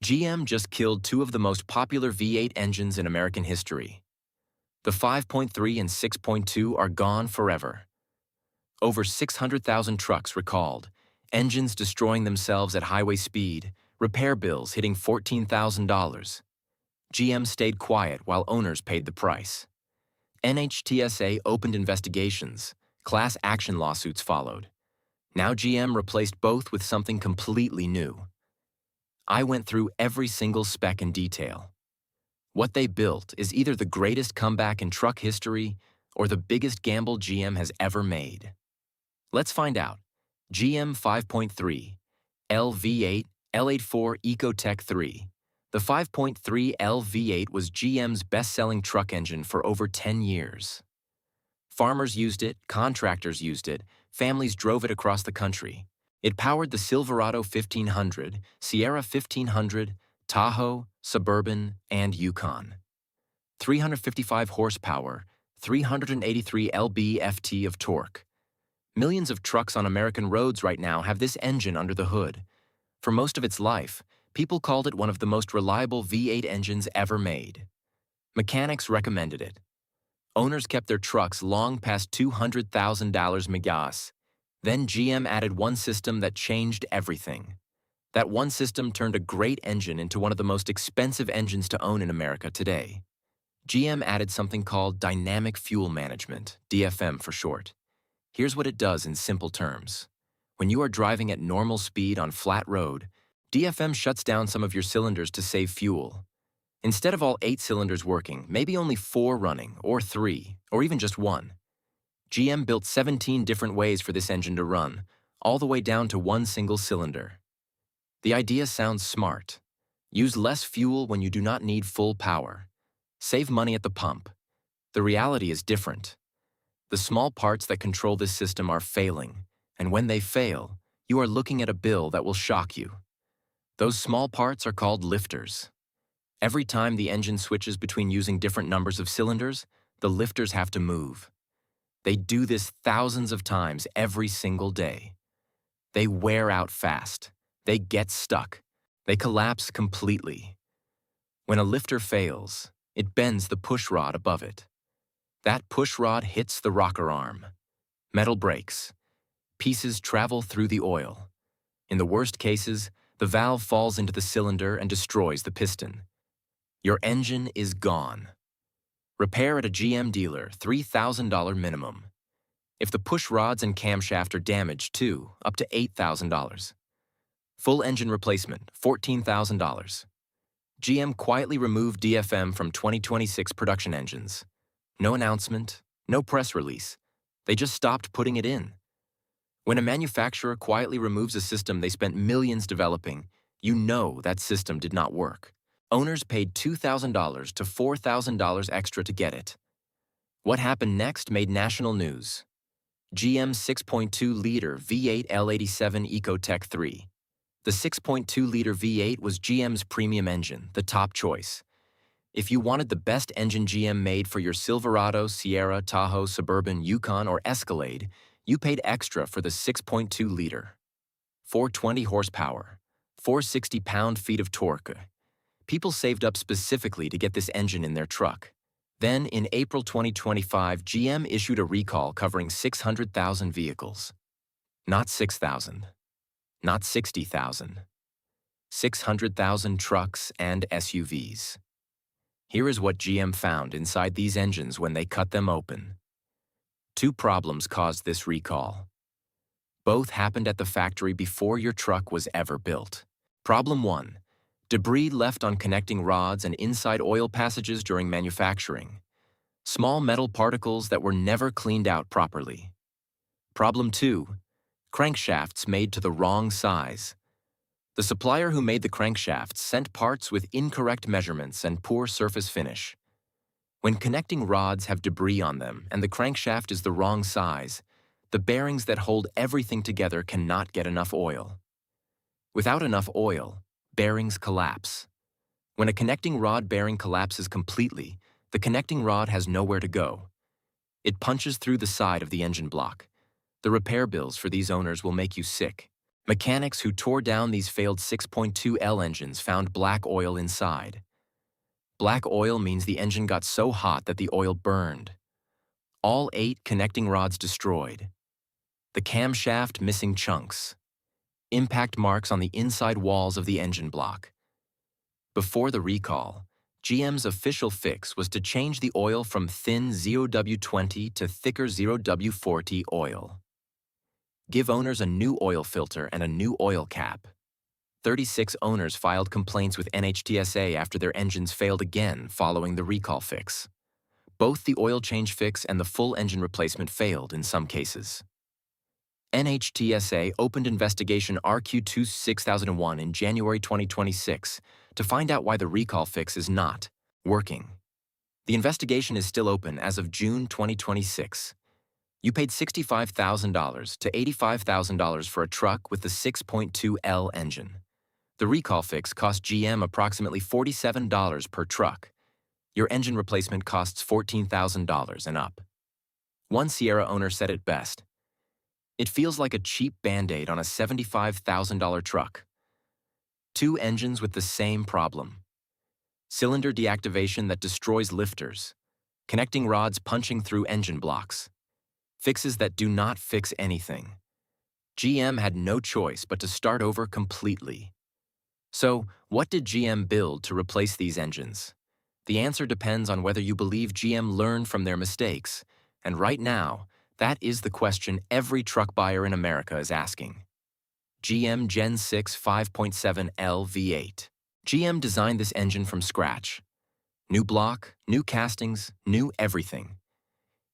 GM just killed two of the most popular V8 engines in American history. The 5.3 and 6.2 are gone forever. Over 600,000 trucks recalled, engines destroying themselves at highway speed, repair bills hitting $14,000. GM stayed quiet while owners paid the price. NHTSA opened investigations, class action lawsuits followed. Now GM replaced both with something completely new. I went through every single spec in detail. What they built is either the greatest comeback in truck history or the biggest gamble GM has ever made. Let's find out. GM 5.3, LV8, L84 Ecotec 3. The 5.3 LV8 was GM's best-selling truck engine for over 10 years. Farmers used it, contractors used it, families drove it across the country. It powered the Silverado 1500, Sierra 1500, Tahoe, Suburban, and Yukon. 355 horsepower, 383 lb-ft of torque. Millions of trucks on American roads right now have this engine under the hood. For most of its life, people called it one of the most reliable V8 engines ever made. Mechanics recommended it. Owners kept their trucks long past $200,000 gas. Then GM added one system that changed everything. That one system turned a great engine into one of the most expensive engines to own in America today. GM added something called Dynamic Fuel Management, DFM for short. Here's what it does in simple terms. When you are driving at normal speed on flat road, DFM shuts down some of your cylinders to save fuel. Instead of all 8 cylinders working, maybe only 4 running, or 3, or even just 1. GM built 17 different ways for this engine to run, all the way down to one single cylinder. The idea sounds smart. Use less fuel when you do not need full power. Save money at the pump. The reality is different. The small parts that control this system are failing, and when they fail, you are looking at a bill that will shock you. Those small parts are called lifters. Every time the engine switches between using different numbers of cylinders, the lifters have to move. They do this thousands of times every single day. They wear out fast. They get stuck. They collapse completely. When a lifter fails, it bends the pushrod above it. That pushrod hits the rocker arm. Metal breaks. Pieces travel through the oil. In the worst cases, the valve falls into the cylinder and destroys the piston. Your engine is gone. Repair at a GM dealer, $3,000 minimum. If the push rods and camshaft are damaged too, up to $8,000. Full engine replacement, $14,000. GM quietly removed DFM from 2026 production engines. No announcement, no press release. They just stopped putting it in. When a manufacturer quietly removes a system they spent millions developing, you know that system did not work. Owners paid $2,000 to $4,000 extra to get it. What happened next made national news. GM's 6.2-liter V8 L87 Ecotec 3. The 6.2-liter V8 was GM's premium engine, the top choice. If you wanted the best engine GM made for your Silverado, Sierra, Tahoe, Suburban, Yukon, or Escalade, you paid extra for the 6.2-liter. 420 horsepower, 460 pound-feet of torque. People saved up specifically to get this engine in their truck. Then, in April 2025, GM issued a recall covering 600,000 vehicles. Not 6,000. Not 60,000. 600,000 trucks and SUVs. Here is what GM found inside these engines when they cut them open. 2 problems caused this recall. Both happened at the factory before your truck was ever built. Problem 1. Debris left on connecting rods and inside oil passages during manufacturing. Small metal particles that were never cleaned out properly. Problem 2. Crankshafts made to the wrong size. The supplier who made the crankshafts sent parts with incorrect measurements and poor surface finish. When connecting rods have debris on them and the crankshaft is the wrong size, the bearings that hold everything together cannot get enough oil. Without enough oil, bearings collapse. When a connecting rod bearing collapses completely, the connecting rod has nowhere to go. It punches through the side of the engine block. The repair bills for these owners will make you sick. Mechanics who tore down these failed 6.2L engines found black oil inside. Black oil means the engine got so hot that the oil burned. All 8 connecting rods destroyed. The camshaft missing chunks. Impact marks on the inside walls of the engine block. Before the recall, GM's official fix was to change the oil from thin 0W20 to thicker 0W40 oil. Give owners a new oil filter and a new oil cap. 36 owners filed complaints with NHTSA after their engines failed again following the recall fix. Both the oil change fix and the full engine replacement failed in some cases. NHTSA opened investigation RQ-26001 in January 2026 to find out why the recall fix is not working. The investigation is still open as of June 2026. You paid $65,000 to $85,000 for a truck with the 6.2L engine. The recall fix cost GM approximately $47 per truck. Your engine replacement costs $14,000 and up. One Sierra owner said it best. It feels like a cheap Band-Aid on a $75,000 truck. 2 engines with the same problem. Cylinder deactivation that destroys lifters. Connecting rods punching through engine blocks. Fixes that do not fix anything. GM had no choice but to start over completely. So, what did GM build to replace these engines? The answer depends on whether you believe GM learned from their mistakes, and right now, that is the question every truck buyer in America is asking. GM Gen 6 5.7L V8. GM designed this engine from scratch. New block, new castings, new everything.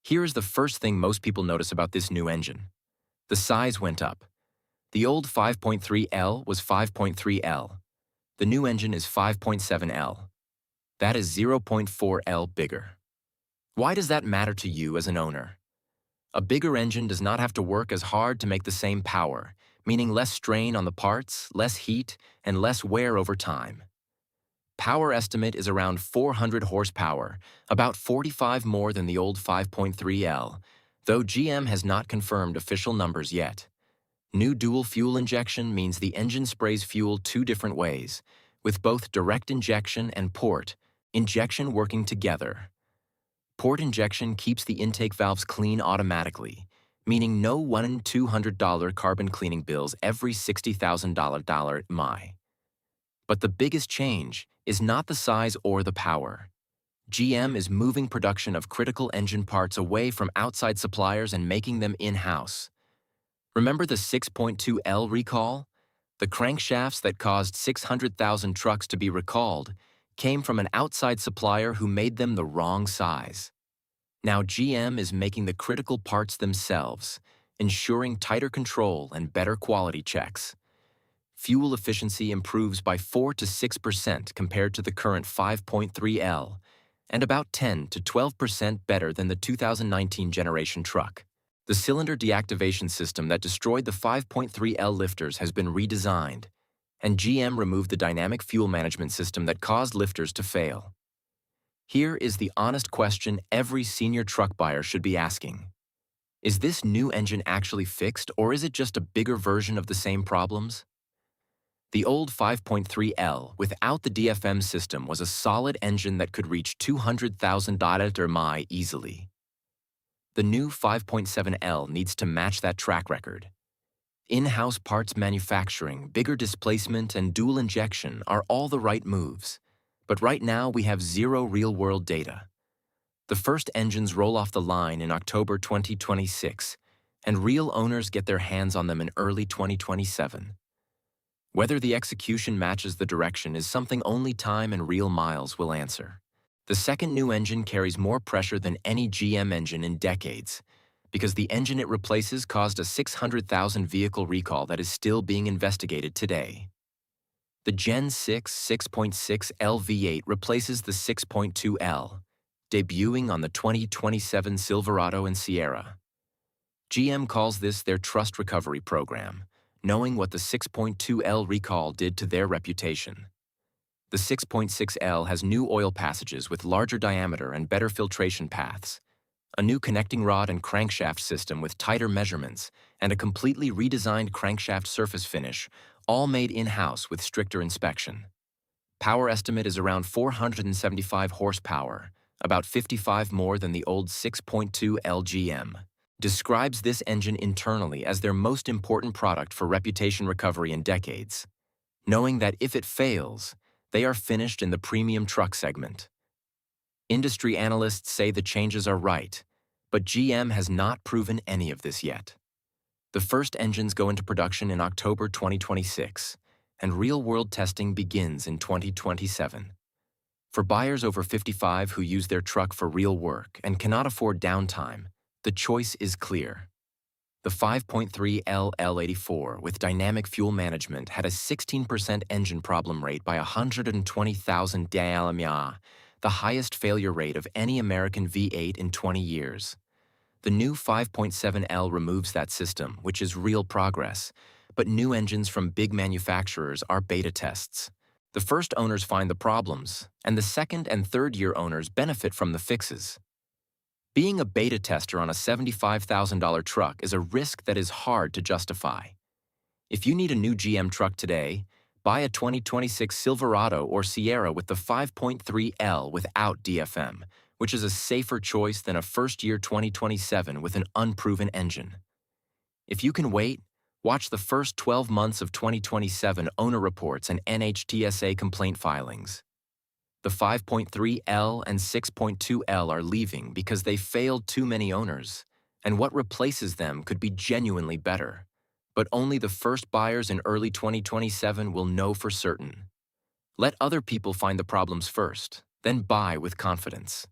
Here is the first thing most people notice about this new engine. The size went up. The old 5.3L was 5.3L. The new engine is 5.7L. That is 0.4L bigger. Why does that matter to you as an owner? A bigger engine does not have to work as hard to make the same power, meaning less strain on the parts, less heat, and less wear over time. Power estimate is around 400 horsepower, about 45 more than the old 5.3L, though GM has not confirmed official numbers yet. New dual fuel injection means the engine sprays fuel 2 different ways, with both direct injection and port injection working together. Port injection keeps the intake valves clean automatically, meaning no $1,200 carbon cleaning bills every $60,000 mi. But the biggest change is not the size or the power. GM is moving production of critical engine parts away from outside suppliers and making them in-house. Remember the 6.2L recall? The crankshafts that caused 600,000 trucks to be recalled came from an outside supplier who made them the wrong size. Now GM is making the critical parts themselves, ensuring tighter control and better quality checks. Fuel efficiency improves by 4 to 6% compared to the current 5.3L, and about 10 to 12% better than the 2019 generation truck. The cylinder deactivation system that destroyed the 5.3L lifters has been redesigned, and GM removed the dynamic fuel management system that caused lifters to fail. Here is the honest question every senior truck buyer should be asking. Is this new engine actually fixed, or is it just a bigger version of the same problems? The old 5.3L without the DFM system was a solid engine that could reach 200,000 mi easily. The new 5.7L needs to match that track record. In-house parts manufacturing, bigger displacement, and dual injection are all the right moves. But right now we have zero real-world data. The first engines roll off the line in October 2026, and real owners get their hands on them in early 2027. Whether the execution matches the direction is something only time and real miles will answer. The second new engine carries more pressure than any GM engine in decades, because the engine it replaces caused a 600,000 vehicle recall that is still being investigated today. The Gen 6 6.6L V8 replaces the 6.2L, debuting on the 2027 Silverado and Sierra. GM calls this their trust recovery program, knowing what the 6.2L recall did to their reputation. The 6.6L has new oil passages with larger diameter and better filtration paths, a new connecting rod and crankshaft system with tighter measurements, and a completely redesigned crankshaft surface finish, all made in-house with stricter inspection. Power estimate is around 475 horsepower, about 55 more than the old 6.2 LGM. Describes this engine internally as their most important product for reputation recovery in decades, knowing that if it fails, they are finished in the premium truck segment. Industry analysts say the changes are right, but GM has not proven any of this yet. The first engines go into production in October 2026, and real-world testing begins in 2027. For buyers over 55 who use their truck for real work and cannot afford downtime, the choice is clear. The 5.3 L84 with dynamic fuel management had a 16% engine problem rate by 120,000 km, the highest failure rate of any American V8 in 20 years. The new 5.7L removes that system, which is real progress, but new engines from big manufacturers are beta tests. The first owners find the problems, and the second and third year owners benefit from the fixes. Being a beta tester on a $75,000 truck is a risk that is hard to justify. If you need a new GM truck today, buy a 2026 Silverado or Sierra with the 5.3L without DFM, which is a safer choice than a first-year 2027 with an unproven engine. If you can wait, watch the first 12 months of 2027 owner reports and NHTSA complaint filings. The 5.3L and 6.2L are leaving because they failed too many owners, and what replaces them could be genuinely better. But only the first buyers in early 2027 will know for certain. Let other people find the problems first, then buy with confidence.